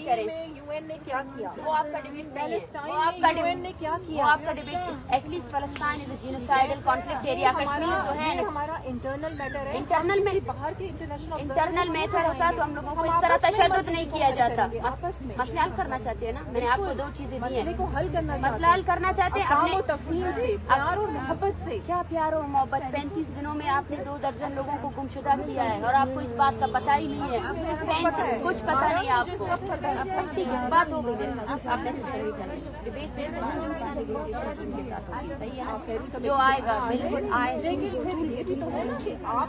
करें। यूएन ने क्या किया? वो आपका डिबेट नहीं है, वो आपका यूएन ने क्या किया? वो आपका डिबेट। एटलीस्ट फलस्तीन is a genocidal conflict area, Kashmir तो है। हमारा इंटरनल मैटर है। इंटरनल में बाहर के इंटरनल मैटर होता तो हम लोगों को इस तरह तशद्दुद नहीं किया जाता। मसला हल करना चाहते हैं ना, मैंने आपको 2 चीजें दी हैं। मसला हल करना चाहते हैं अपने तफहीम से, प्यार और मोहब्बत से। क्या प्यार और मोहब्बत? 35 दिनों में आपने 2 दर्जन लोगों को गुमशुदा किया है और आपको इस बात का पता ही नहीं है। कुछ पता नहीं आपको। बस ठीक है, बात हो गई। आप मैसेज करें, डिबेट डिस्कशन जो है नेगोशिएशन टीम के साथ होगी, सही है ना? जो आएगा बिल्कुल आए, लेकिन फिर ये भी तो है ना कि आप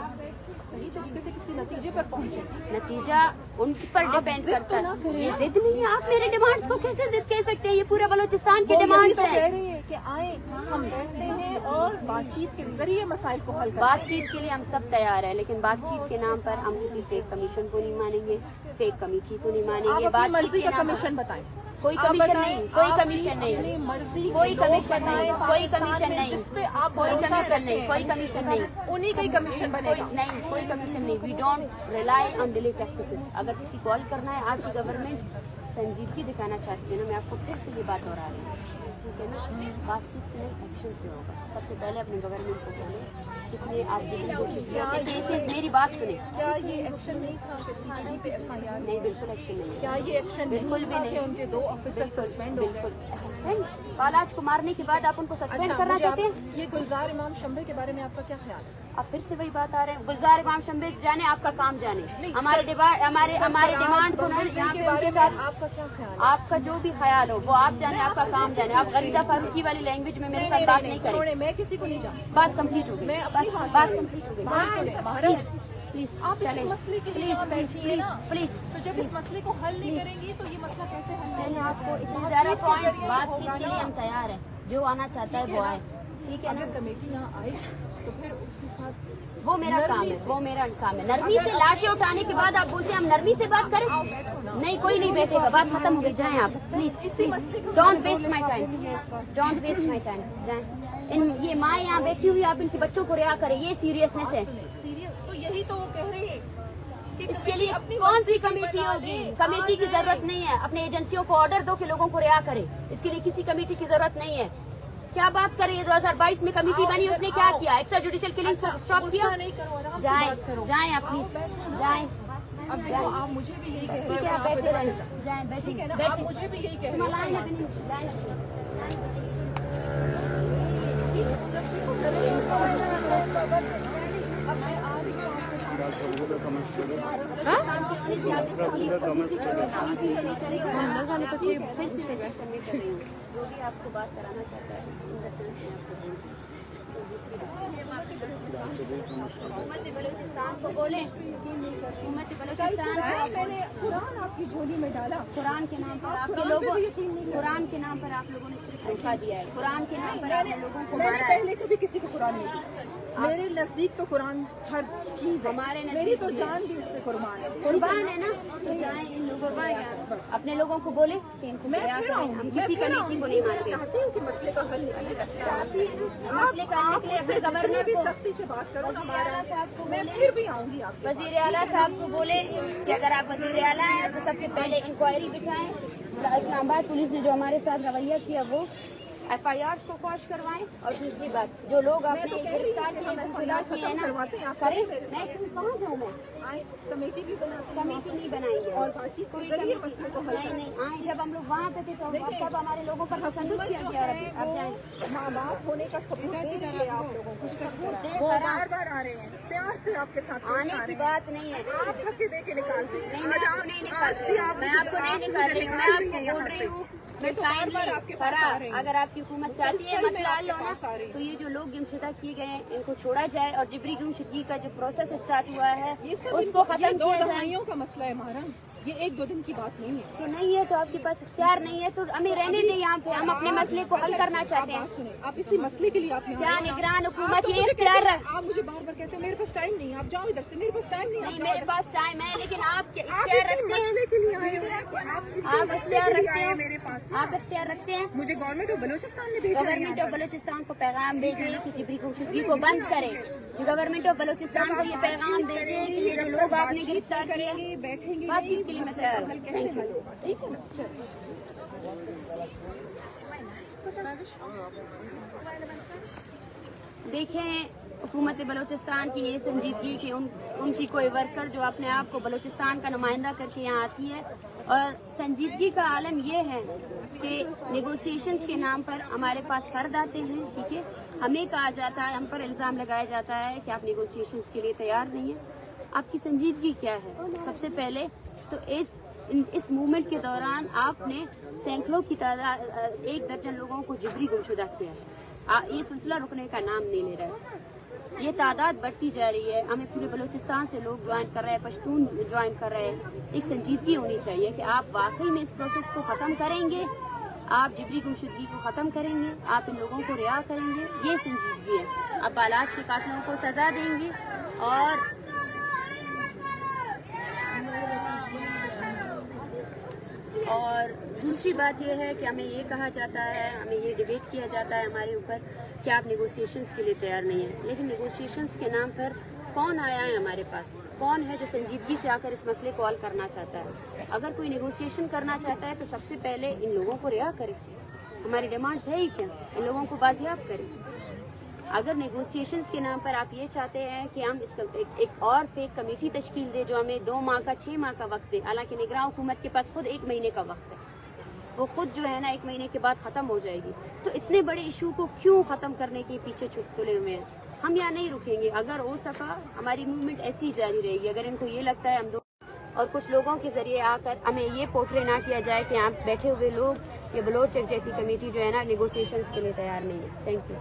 सही तरीके से किसी नतीजे पर पहुंचे। नतीजा उन पर डिपेंड करता है। ये जिद नहीं है। आप मेरे डिमांड्स को कैसे जिद कह सकते हैं? ये पूरे बलोचिस्तान की डिमांड है। कह रही है कि आए, हम बैठते हैं और बातचीत के जरिए मसाइल को हल करते हैं। बातचीत के लिए हम सब तैयार हैं, लेकिन बातचीत के नाम पर हम किसी फेक कमीशन को नहीं मानेंगे, फेक कमेटी को नहीं मानेंगे। बातचीत का कमीशन बताएं। कोई कमीशन नहीं, कोई कमीशन नहीं, मर्जी कोई कमीशन नहीं, कोई कमीशन नहीं, जिसपे आप कोई कमीशन नहीं, कोई कमीशन नहीं, उन्हीं का ही कमीशन बनेगा। नहीं, कोई कमीशन नहीं। We don't rely on delay practices. अगर किसी कॉल करना है, आपकी गवर्नमेंट संजीदगी दिखाना चाहती है ना, मैं आपको फिर से ये बात दोहरा रही हूँ, ठीक है ना? बातचीत से नहीं, एक्शन से होगा। सबसे पहले अपने गवर्नमेंट को बोले जितने आप केसेस, मेरी बात सुने। क्या ये एक्शन नहीं था कि सीआईडी पे एफआईआर? नहीं, बिल्कुल एक्शन नहीं। क्या ये एक्शन बिल्कुल भी नहीं? उनके 2 ऑफिसर सस्पेंड हो गए। सस्पेंड? बालाज को मारने के बाद आप उनको सस्पेंड करना चाहते हैं? ये गुलजार इमाम शंबे के बारे में आपका क्या ख्याल है? आप फिर से वही बात आ रहे हैं। गुलजार इमाम शंबे जाने, आपका काम जाने। हमारे डिमांड को उनके साथ आपका क्या ख्याल है? आपका जो भी ख्याल हो वो आप जाने, आपका काम जाने। आप गरीदा फारूकी वाली लैंग्वेज में मेरे साथ बात नहीं करें। मैं किसी को नहीं जानती। बात कंप्लीट हो गई। बात कंप्लीट हो गई। प्लीज आप इस मसले के लिए बैठिए ना। प्लीज। तो जब इस मसले को हल नहीं करेंगी तो ये मसला कैसे हल होगा? मैंने आपको इतने ज़्यादा पॉइंट, बातचीत के लिए हम तैयार हैं। जो आना चाहता है वो आए, ठीक है ना? अगर कमेटी यहाँ आए तो फिर उसके साथ वो मेरा काम है, वो मेरा काम है। नरमी से लाशें उठाने के बाद आप बोलते हैं हम नरमी से बात करें? नहीं, कोई नहीं बैठेगा। बात खत्म हो गई। जाएं आप please. Don't waste my time, don't waste my time. जाएं। ये माँ यहाँ बैठी हुई, आप इनके बच्चों को रिहा करें। ये सीरियसनेस है। तो यही तो वो कह रही है कि इसके लिए कौन सी कमेटी होगी? कमेटी की जरूरत नहीं है। अपने एजेंसियों को ऑर्डर दो कि लोगों को रिहा करें। इसके लिए किसी कमेटी की जरूरत नहीं है। क्या बात कर रही है? 2022 में कमेटी बनी, उसने क्या किया? एक्स्ट्रा जुडिशियल किलिंग स्टॉप किया? जाएं आप प्लीज, जाएं। अब देखो, आप मुझे भी यही कह रहे ठीक है, आप बैठे रहें। जाएं, ठीक है ना? आप मुझे भी यही कह रहे जो भी आपको बात कराना चाहता है हुकूमत बलूचिस्तान को बोले। हुकूमत बलूचिस्तान मैंने कुरान आपकी झोली में डाला। कुरान के नाम पर आपके लोगों, कुरान के नाम पर आप लोगों ने सिर्फ धोखा दिया है। कुरान के नाम पर आपने लोगों को मारा है। पहले कभी किसी को कुरान नहीं दी। मेरे नजदीक तो कुरान हर चीज है। हमारे मेरी तो जान भी उसमें कुर्बान है। कुर्बान है ना? तो जाएं इन लोगों को, अपने लोगों को बोले कि इनको हम किसी कमेटी को नहीं मानते। चाहती हूँ कि मसले का हल चाहती हूँ। मसले का हल के लिए अपने गवर्नर भी को, सख्ती से बात करो। वज़ीर-ए-आला साहब को मैं फिर भी आऊंगी। आप वज़ीर आला साहब को बोले कि अगर आप वज़ीर आला हैं तो सबसे पहले इंक्वायरी बिठाएं। इस्लामाबाद पुलिस ने जो हमारे साथ रवैया किया वो FIRs को क्वॉश करवाएं। और दूसरी बात, जो लोग आपने गिरफ्तार किए हैं ना, करें। मैं कहाँ जाऊँ? मैं कमेटी भी बनाती, कमेटी नहीं बनाएंगे और बातचीत को जरिए मसले को हल नहीं आए। जब हम लोग वहाँ पे थे तो तब हमारे लोगों पर तशद्दुद किया गया। अब जाएं। माँ बाप होने का सबूत दे आप लोगों को। वो बार आ रहे हैं, प्यार से आपके साथ आने की बात नहीं है। आप धक्के दे के निकालते हैं। नहीं, मैं आपको नहीं निकाल रही हूँ। मैं आपको नहीं निकाल रही हूँ। मैं आपको बोल रही हूँ मैं अगर आपकी हुकूमत चाहती है मसला हल होना, तो ये जो लोग गुमशुदा किए गए हैं इनको छोड़ा जाए और जिबरी गुमशुदगी का जो प्रोसेस स्टार्ट हुआ है उसको खत्म किया जाए। का मसला है हमारा, ये 1-2 दिन की बात नहीं है। तो नहीं है तो आपके पास इख्तियार नहीं है तो हमें रहने दें यहाँ पे। हम अपने मसले को हल करना चाहते हैं। सुने, आप इसी मसले के लिए आप क्या निगरान हुकूमत ये इख्तियार रख। आप मुझे बार बार कहते हो मेरे पास टाइम नहीं है, आप जाओ इधर से। मेरे पास टाइम नहीं है। मेरे पास टाइम है, लेकिन आप इख्तियार रखते हैं के लिए आए हो। आप इख्तियार रखते हैं मेरे पास। आप इख्तियार रखते हैं। मुझे गवर्नमेंट ऑफ बलूचिस्तान ने भेजा। गवर्नमेंट ऑफ बलूचिस्तान को पैगाम भेजे कि जिबरी गुमशुदगी को बंद करें। गवर्नमेंट ऑफ बलूचिस्तान को ये पैगाम भेजे कि ये जो लोग आपने गिरफ्तार करेंगे बैठेंगे, बातचीत के लिए मैं तैयार हूँ। कैसे हल होगा, ठीक है ना? देखें, हुकूमत बलूचिस्तान की ये संजीदगी कि उनकी कोई वर्कर जो अपने आप को बलूचिस्तान का नुमाइंदा करके यहाँ आती है, और संजीदगी का आलम ये है कि नेगोशिएशंस के नाम पर हमारे पास फर्द आते हैं, ठीक है, हमें कहा जाता है, हम पर इल्ज़ाम लगाया जाता है कि आप नेगोशिएशंस के लिए तैयार नहीं हैं। आपकी संजीदगी क्या है? सबसे पहले तो इस मूवमेंट के दौरान आपने सैकड़ों की तादाद 1 दर्जन लोगों को जिबरी गुमशुदा किया है। ये सिलसिला रुकने का नाम नहीं ले रहा है, ये तादाद बढ़ती जा रही है। हमें पूरे बलूचिस्तान से लोग ज्वाइन कर रहे हैं, पश्तून ज्वाइन कर रहे हैं। एक संजीदगी होनी चाहिए कि आप वाकई में इस प्रोसेस को ख़त्म करेंगे, आप जिबरी गुमशुदगी को ख़त्म करेंगे, आप इन लोगों को रिहा करेंगे, ये संजीदगी है। आप बालाच के कातिलों को सज़ा देंगे। और दूसरी बात यह है कि हमें ये कहा जाता है, हमें ये डिबेट किया जाता है हमारे ऊपर कि आप नेगोशिएशंस के लिए तैयार नहीं हैं। लेकिन नेगोशिएशंस के नाम पर कौन आया है हमारे पास? कौन है जो संजीदगी से आकर इस मसले को हल करना चाहता है? अगर कोई नेगोशिएशन करना चाहता है तो सबसे पहले इन लोगों को रिहा करें। हमारी डिमांड्स है ही क्या? इन लोगों को बाजियाब करें। अगर नेगोशिएशंस के नाम पर आप ये चाहते हैं कि हम इसका एक और फेक कमेटी तश्कील दे जो हमें 2 माह का 6 माह का वक्त दे, हालांकि निगरान हुकूमत के पास खुद 1 महीने का वक्त है, वो खुद जो है ना 1 महीने के बाद ख़त्म हो जाएगी, तो इतने बड़े इशू को क्यों ख़त्म करने के पीछे तुले हुए हैं? हम यहाँ नहीं रुकेंगे। अगर हो सका हमारी मूवमेंट ऐसी ही जारी रहेगी। अगर इनको ये लगता है हम दो और कुछ लोगों के जरिए आकर हमें ये पोर्ट्रे ना किया जाए कि यहाँ बैठे हुए लोग ये बलोच यकजहती कमेटी जो है ना नेगोशिएशंस के लिए तैयार नहीं है। Thank you.